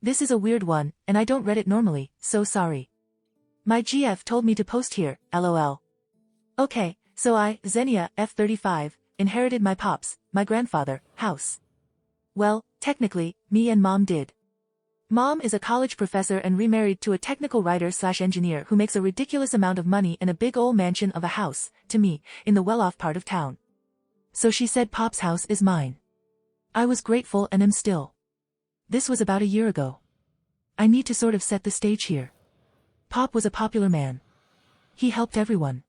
This is a weird one, and I don't read it normally, so sorry. My GF told me to post here, lol. Okay, so I, Zennia, F35, inherited my pops, my grandfather, house. Well, technically, me and mom did. Mom is a college professor and remarried to a technical writer/engineer who makes a ridiculous amount of money in a big ol' mansion of a house, to me, in the well-off part of town. So she said Pop's house is mine. I was grateful and am still. This was about a year ago. I need to sort of set the stage here. Pop was a popular man. He helped everyone.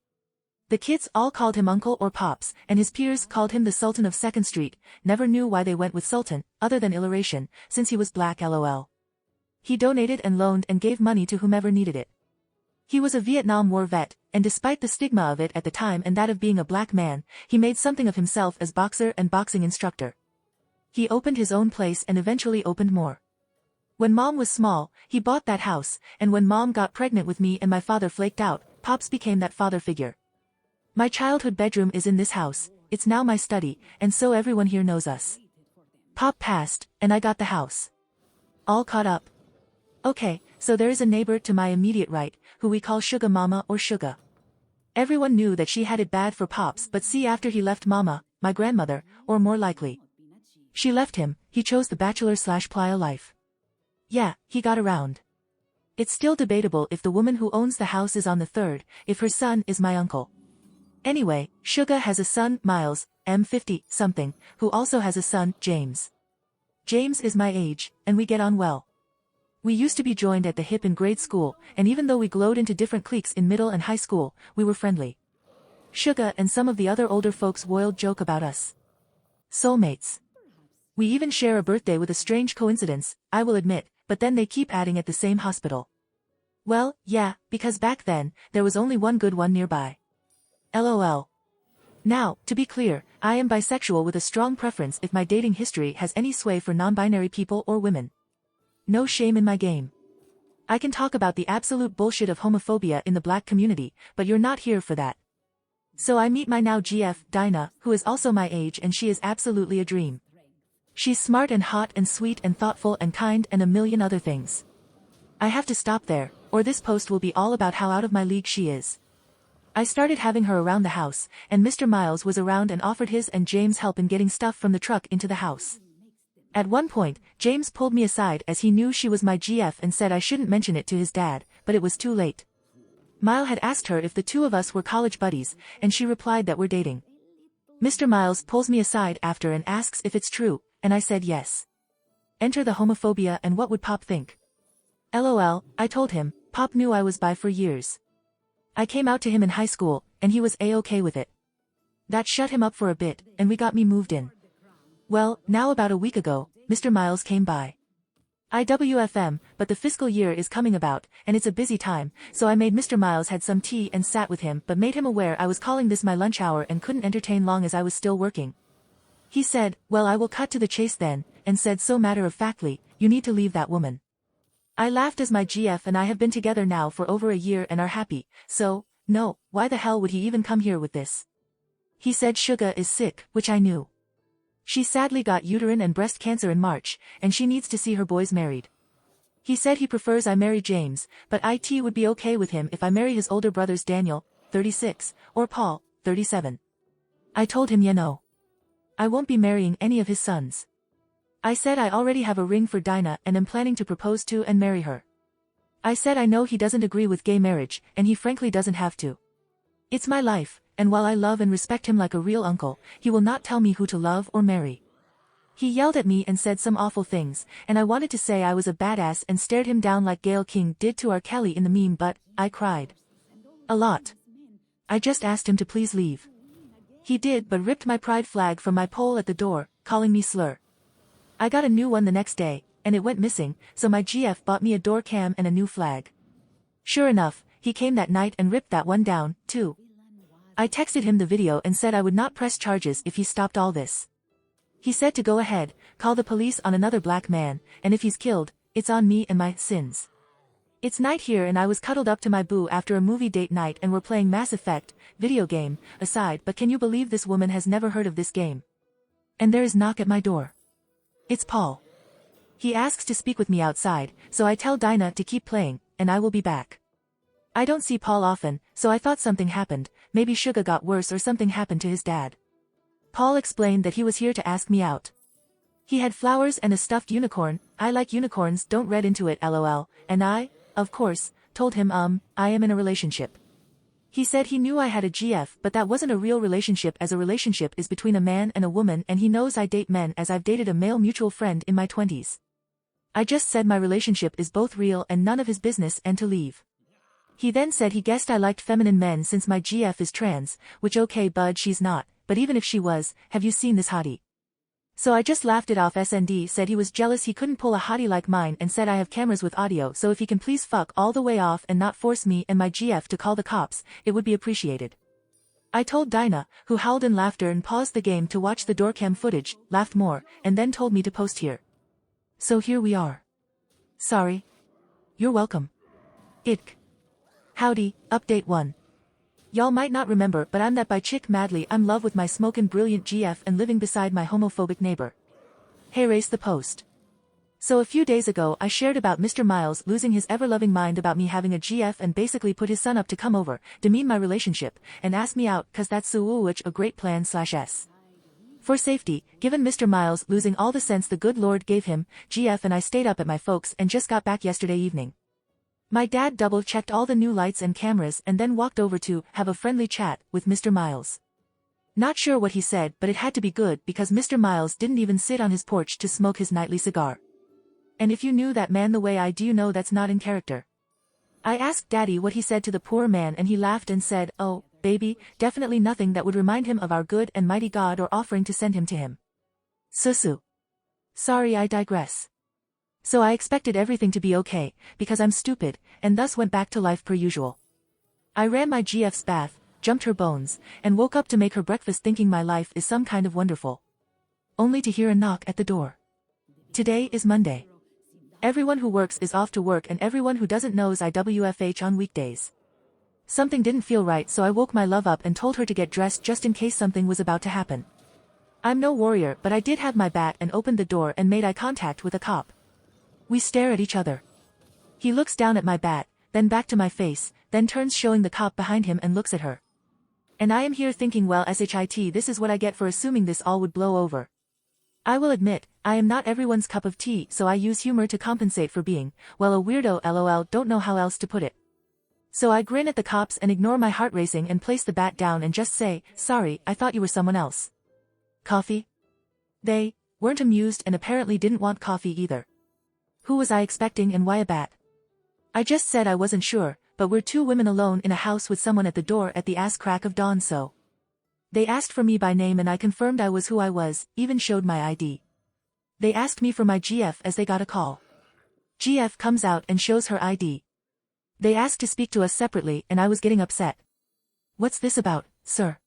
The kids all called him Uncle or Pops, and his peers called him the Sultan of 2nd Street, never knew why they went with Sultan, other than alliteration, since he was black lol. He donated and loaned and gave money to whomever needed it. He was a Vietnam War vet, and despite the stigma of it at the time and that of being a black man, he made something of himself as boxer and boxing instructor. He opened his own place and eventually opened more. When mom was small, he bought that house, and when mom got pregnant with me and my father flaked out, Pops became that father figure. My childhood bedroom is in this house, it's now my study, and so everyone here knows us. Pop passed, and I got the house. All caught up. Okay, so there is a neighbor to my immediate right, who we call Sugar Mama or Sugar. Everyone knew that she had it bad for Pops, but see, after he left Mama, my grandmother, or more likely, she left him, he chose the bachelor/playa life. Yeah, he got around. It's still debatable if the woman who owns the house is on the third, if her son is my uncle. Anyway, Sugar has a son, Miles, M50-something, who also has a son, James. James is my age, and we get on well. We used to be joined at the hip in grade school, and even though we glowed into different cliques in middle and high school, we were friendly. Sugar and some of the other older folks woiled joke about us. Soulmates. We even share a birthday with a strange coincidence, I will admit, but then they keep adding at the same hospital. Well, yeah, because back then, there was only one good one nearby. LOL. Now, to be clear, I am bisexual with a strong preference if my dating history has any sway for non-binary people or women. No shame in my game. I can talk about the absolute bullshit of homophobia in the black community, but you're not here for that. So I meet my now GF, Dinah, who is also my age, and she is absolutely a dream. She's smart and hot and sweet and thoughtful and kind and a million other things. I have to stop there, or this post will be all about how out of my league she is. I started having her around the house, and Mr. Miles was around and offered his and James help in getting stuff from the truck into the house. At one point, James pulled me aside as he knew she was my GF and said I shouldn't mention it to his dad, but it was too late. Miles had asked her if the two of us were college buddies, and she replied that we're dating. Mr. Miles pulls me aside after and asks if it's true, and I said yes. Enter the homophobia and what would Pop think? LOL, I told him, Pop knew I was bi for years. I came out to him in high school, and he was A-okay with it. That shut him up for a bit, and we got me moved in. Well, now about a week ago, Mr. Miles came by. IWFM, but the fiscal year is coming about, and it's a busy time, so I made Mr. Miles had some tea and sat with him but made him aware I was calling this my lunch hour and couldn't entertain long as I was still working. He said, well, I will cut to the chase then, and said so matter-of-factly, you need to leave that woman. I laughed as my GF and I have been together now for over a year and are happy, so, no, why the hell would he even come here with this? He said Sugar is sick, which I knew. She sadly got uterine and breast cancer in March, and she needs to see her boys married. He said he prefers I marry James, but IT would be okay with him if I marry his older brothers Daniel, 36, or Paul, 37. I told him no. I won't be marrying any of his sons. I said I already have a ring for Dinah and am planning to propose to and marry her. I said I know he doesn't agree with gay marriage, and he frankly doesn't have to. It's my life, and while I love and respect him like a real uncle, he will not tell me who to love or marry. He yelled at me and said some awful things, and I wanted to say I was a badass and stared him down like Gayle King did to R. Kelly in the meme, but I cried. A lot. I just asked him to please leave. He did, but ripped my pride flag from my pole at the door, calling me slur. I got a new one the next day, and it went missing, so my GF bought me a door cam and a new flag. Sure enough, he came that night and ripped that one down, too. I texted him the video and said I would not press charges if he stopped all this. He said to go ahead, call the police on another black man, and if he's killed, it's on me and my sins. It's night here and I was cuddled up to my boo after a movie date night and we're playing Mass Effect, video game, aside, but can you believe this woman has never heard of this game? And there is knock at my door. It's Paul. He asks to speak with me outside, so I tell Dinah to keep playing, and I will be back. I don't see Paul often, so I thought something happened, maybe Suga got worse or something happened to his dad. Paul explained that he was here to ask me out. He had flowers and a stuffed unicorn. I like unicorns, don't read into it lol, and I, of course, told him I am in a relationship. He said he knew I had a GF but that wasn't a real relationship as a relationship is between a man and a woman and he knows I date men as I've dated a male mutual friend in my 20s. I just said my relationship is both real and none of his business and to leave. He then said he guessed I liked feminine men since my GF is trans, which okay bud she's not, but even if she was, have you seen this hottie? So I just laughed it off. SND said he was jealous he couldn't pull a hottie like mine and said I have cameras with audio so if he can please fuck all the way off and not force me and my GF to call the cops, it would be appreciated. I told Dinah, who howled in laughter and paused the game to watch the doorcam footage, laughed more, and then told me to post here. So here we are. Sorry. You're welcome. Ick. Howdy, update 1. Y'all might not remember but I'm that bi chick madly I'm love with my smokin' brilliant GF and living beside my homophobic neighbor. Hey race the post. So a few days ago I shared about Mr. Miles losing his ever-loving mind about me having a GF and basically put his son up to come over, demean my relationship, and ask me out cause that's a great plan /s. For safety, given Mr. Miles losing all the sense the good Lord gave him, GF and I stayed up at my folks and just got back yesterday evening. My dad double-checked all the new lights and cameras and then walked over to have a friendly chat with Mr. Miles. Not sure what he said but it had to be good because Mr. Miles didn't even sit on his porch to smoke his nightly cigar. And if you knew that man the way I do you know that's not in character. I asked Daddy what he said to the poor man and he laughed and said, oh, baby, definitely nothing that would remind him of our good and mighty God or offering to send him to him. Susu. Sorry I digress. So I expected everything to be okay, because I'm stupid, and thus went back to life per usual. I ran my GF's bath, jumped her bones, and woke up to make her breakfast thinking my life is some kind of wonderful. Only to hear a knock at the door. Today is Monday. Everyone who works is off to work and everyone who doesn't knows IWFH on weekdays. Something didn't feel right so I woke my love up and told her to get dressed just in case something was about to happen. I'm no warrior but I did have my bat and opened the door and made eye contact with a cop. We stare at each other. He looks down at my bat, then back to my face, then turns showing the cop behind him and looks at her. And I am here thinking well shit this is what I get for assuming this all would blow over. I will admit, I am not everyone's cup of tea so I use humor to compensate for being, well a weirdo lol don't know how else to put it. So I grin at the cops and ignore my heart racing and place the bat down and just say, sorry, I thought you were someone else. Coffee? They weren't amused and apparently didn't want coffee either. Who was I expecting and why a bat? I just said I wasn't sure, but we're two women alone in a house with someone at the door at the ass crack of dawn so. They asked for me by name and I confirmed I was who I was, even showed my ID. They asked me for my GF as they got a call. GF comes out and shows her ID. They asked to speak to us separately and I was getting upset. What's this about, sir?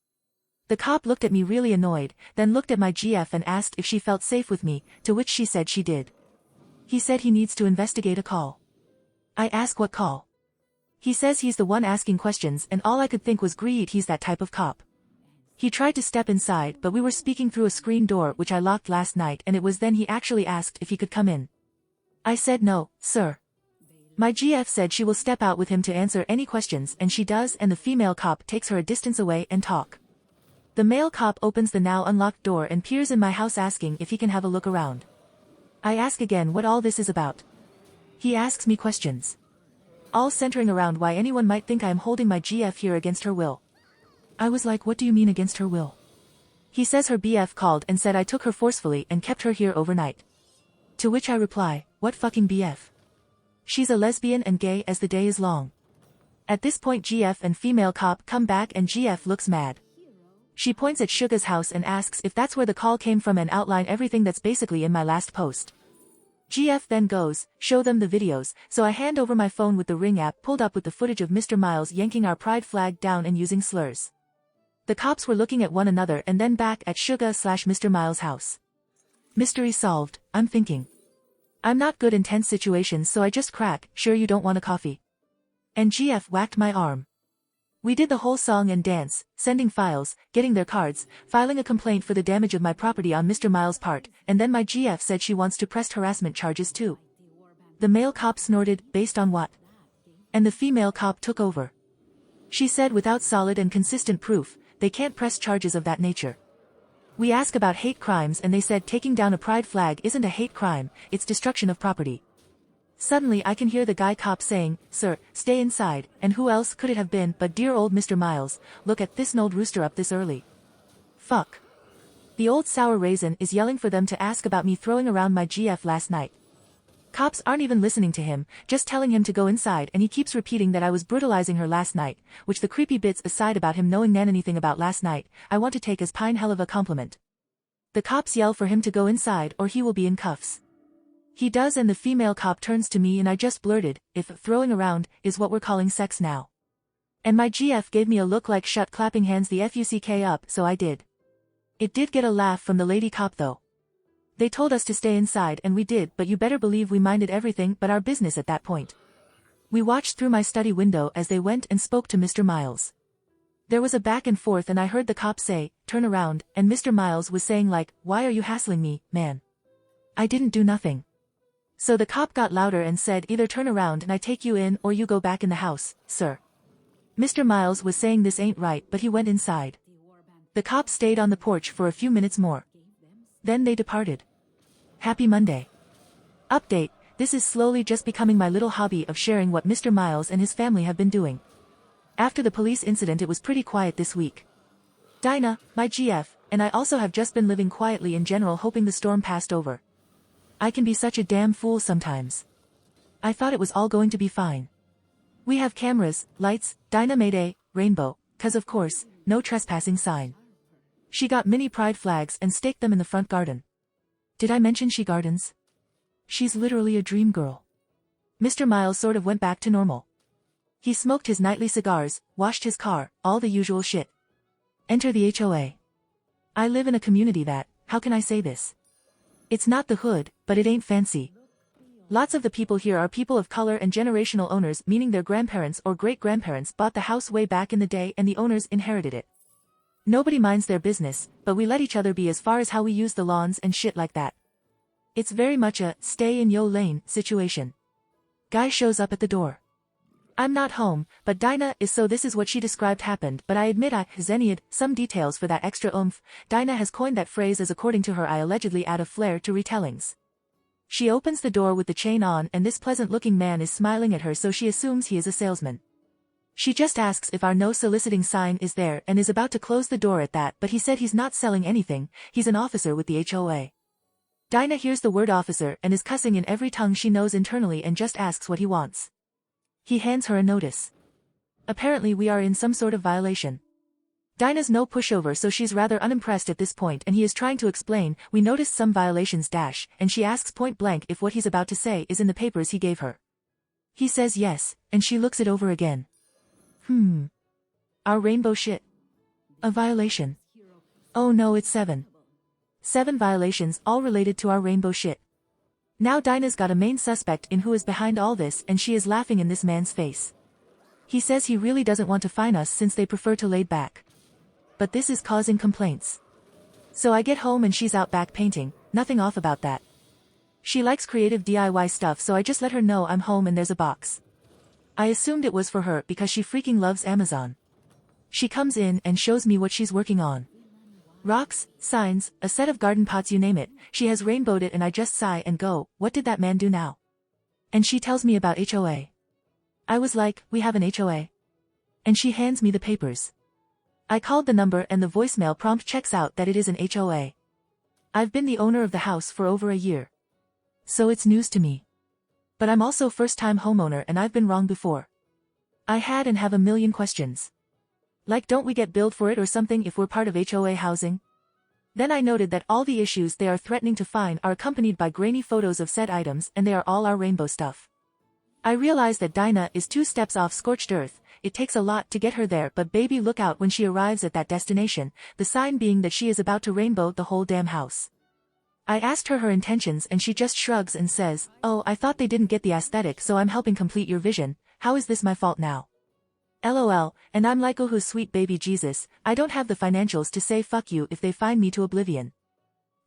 The cop looked at me really annoyed, then looked at my GF and asked if she felt safe with me, to which she said she did. He said he needs to investigate a call. I ask what call. He says he's the one asking questions and all I could think was greed he's that type of cop. He tried to step inside but we were speaking through a screen door which I locked last night and it was then he actually asked if he could come in. I said no, sir. My GF said she will step out with him to answer any questions and she does and the female cop takes her a distance away and talk. The male cop opens the now unlocked door and peers in my house asking if he can have a look around. I ask again what all this is about. He asks me questions. All centering around why anyone might think I am holding my GF here against her will. I was like, what do you mean against her will? He says her BF called and said I took her forcefully and kept her here overnight. To which I reply, what fucking BF? She's a lesbian and gay as the day is long. At this point GF and female cop come back and GF looks mad. She points at Suga's house and asks if that's where the call came from and outline everything that's basically in my last post. GF then goes, show them the videos, so I hand over my phone with the Ring app pulled up with the footage of Mr. Miles yanking our pride flag down and using slurs. The cops were looking at one another and then back at Suga/Mr. Miles' house. Mystery solved, I'm thinking. I'm not good in tense situations so I just crack, sure you don't want a coffee? And GF whacked my arm. We did the whole song and dance, sending files, getting their cards, filing a complaint for the damage of my property on Mr. Miles' part, and then my GF said she wants to press harassment charges too. The male cop snorted, based on what? And the female cop took over. She said without solid and consistent proof, they can't press charges of that nature. We asked about hate crimes and they said taking down a pride flag isn't a hate crime, it's destruction of property. Suddenly I can hear the guy cop saying, "Sir, stay inside," and who else could it have been but dear old Mr. Miles, look at this old rooster up this early. Fuck. The old sour raisin is yelling for them to ask about me throwing around my GF last night. Cops aren't even listening to him, just telling him to go inside, and he keeps repeating that I was brutalizing her last night, which the creepy bits aside about him knowing anything about last night, I want to take as pine hell of a compliment. The cops yell for him to go inside or he will be in cuffs. He does, and the female cop turns to me and I just blurted, "If throwing around is what we're calling sex now." And my GF gave me a look like shut, clapping hands the fuck up, so I did. It did get a laugh from the lady cop though. They told us to stay inside and we did, but you better believe we minded everything but our business at that point. We watched through my study window as they went and spoke to Mr. Miles. There was a back and forth and I heard the cop say, "Turn around," and Mr. Miles was saying like, "Why are you hassling me, man? I didn't do nothing." So the cop got louder and said, "Either turn around and I take you in or you go back in the house, sir." Mr. Miles was saying this ain't right, but he went inside. The cop stayed on the porch for a few minutes more. Then they departed. Happy Monday. Update, this is slowly just becoming my little hobby of sharing what Mr. Miles and his family have been doing. After the police incident it was pretty quiet this week. Dinah, my GF, and I also have just been living quietly in general, hoping the storm passed over. I can be such a damn fool sometimes. I thought it was all going to be fine. We have cameras, lights, Dinah made a rainbow, 'cause of course, no trespassing sign. She got mini pride flags and staked them in the front garden. Did I mention she gardens? She's literally a dream girl. Mr. Miles sort of went back to normal. He smoked his nightly cigars, washed his car, all the usual shit. Enter the HOA. I live in a community that, how can I say this? It's not the hood, but it ain't fancy. Lots of the people here are people of color and generational owners, meaning their grandparents or great-grandparents bought the house way back in the day and the owners inherited it. Nobody minds their business, but we let each other be as far as how we use the lawns and shit like that. It's very much a stay in yo lane situation. Guy shows up at the door. I'm not home, but Dinah is, so this is what she described happened, but I admit I Zennia'd some details for that extra oomph. Dinah has coined that phrase as according to her I allegedly add a flair to retellings. She opens the door with the chain on and this pleasant-looking man is smiling at her, so she assumes he is a salesman. She just asks if our no soliciting sign is there and is about to close the door at that, but he said he's not selling anything, he's an officer with the HOA. Dinah hears the word officer and is cussing in every tongue she knows internally and just asks what he wants. He hands her a notice. Apparently we are in some sort of violation. Dinah's no pushover, so she's rather unimpressed at this point, and he is trying to explain, "We noticed some violations dash," and she asks point blank if what he's about to say is in the papers he gave her. He says yes, and she looks it over again. Our rainbow shit. A violation. Oh no, it's 7. 7 violations, all related to our rainbow shit. Now Dinah's got a main suspect in who is behind all this, and she is laughing in this man's face. He says he really doesn't want to fine us since they prefer to laid back. But this is causing complaints. So I get home and she's out back painting, nothing off about that. She likes creative DIY stuff, so I just let her know I'm home and there's a box. I assumed it was for her because she freaking loves Amazon. She comes in and shows me what she's working on. Rocks, signs, a set of garden pots, you name it, she has rainbowed it, and I just sigh and go, what did that man do now? And she tells me about HOA. I was like, we have an HOA? And she hands me the papers. I called the number and the voicemail prompt checks out that it is an HOA. I've been the owner of the house for over a year. So it's news to me. But I'm also first-time homeowner and I've been wrong before. I had and have a million questions. Like, don't we get billed for it or something if we're part of HOA housing? Then I noted that all the issues they are threatening to fine are accompanied by grainy photos of said items, and they are all our rainbow stuff. I realize that Dinah is 2 steps off scorched earth. It takes a lot to get her there, but baby, look out when she arrives at that destination, the sign being that she is about to rainbow the whole damn house. I asked her intentions and she just shrugs and says, "Oh, I thought they didn't get the aesthetic, so I'm helping complete your vision. How is this my fault now?" LOL, and I'm like, oh who's sweet baby Jesus, I don't have the financials to say fuck you if they find me to oblivion.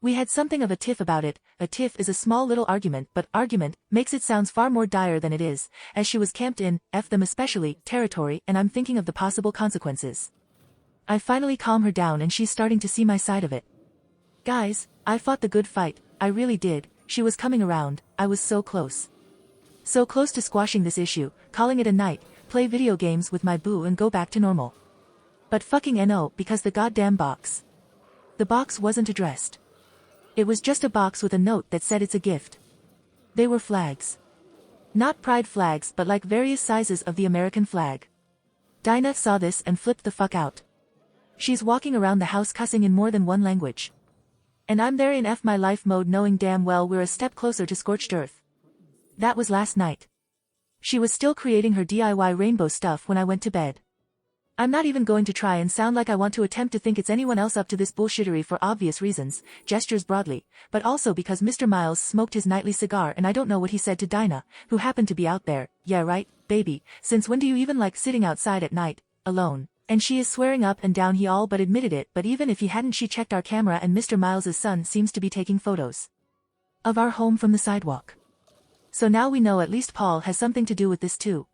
We had something of a tiff about it. A tiff is a small little argument, but argument makes it sounds far more dire than it is, as she was camped in, F them especially, territory, and I'm thinking of the possible consequences. I finally calm her down and she's starting to see my side of it. Guys, I fought the good fight, I really did, she was coming around, I was so close. So close to squashing this issue, calling it a night, play video games with my boo and go back to normal. But fucking no, because the goddamn box. The box wasn't addressed. It was just a box with a note that said it's a gift. They were flags. Not pride flags but like various sizes of the American flag. Dinah saw this and flipped the fuck out. She's walking around the house cussing in more than one language. And I'm there in F my life mode knowing damn well we're a step closer to scorched earth. That was last night. She was still creating her DIY rainbow stuff when I went to bed. I'm not even going to try and sound like I want to attempt to think it's anyone else up to this bullshittery for obvious reasons, gestures broadly, but also because Mr. Miles smoked his nightly cigar and I don't know what he said to Dinah, who happened to be out there. Yeah right, baby, since when do you even like sitting outside at night, alone? And she is swearing up and down he all but admitted it, but even if he hadn't, she checked our camera and Mr. Miles's son seems to be taking photos of our home from the sidewalk. So now we know at least Paul has something to do with this too.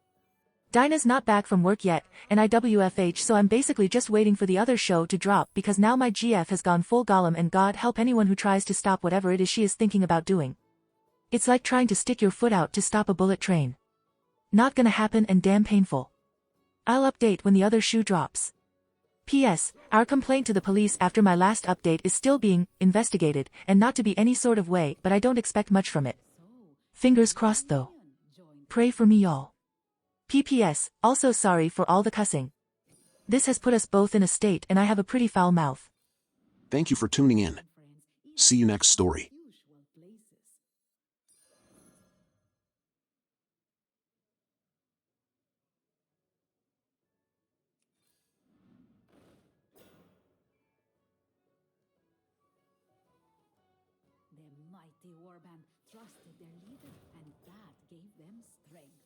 Dinah's not back from work yet, and IWFH, so I'm basically just waiting for the other show to drop because now my GF has gone full Gollum and God help anyone who tries to stop whatever it is she is thinking about doing. It's like trying to stick your foot out to stop a bullet train. Not gonna happen and damn painful. I'll update when the other shoe drops. P.S. Our complaint to the police after my last update is still being investigated, and not to be any sort of way, but I don't expect much from it. Fingers crossed though. Pray for me y'all. PPS, also sorry for all the cussing. This has put us both in a state and I have a pretty foul mouth. Thank you for tuning in. See you next story. The mighty warband trusted their leader, and that gave them strength.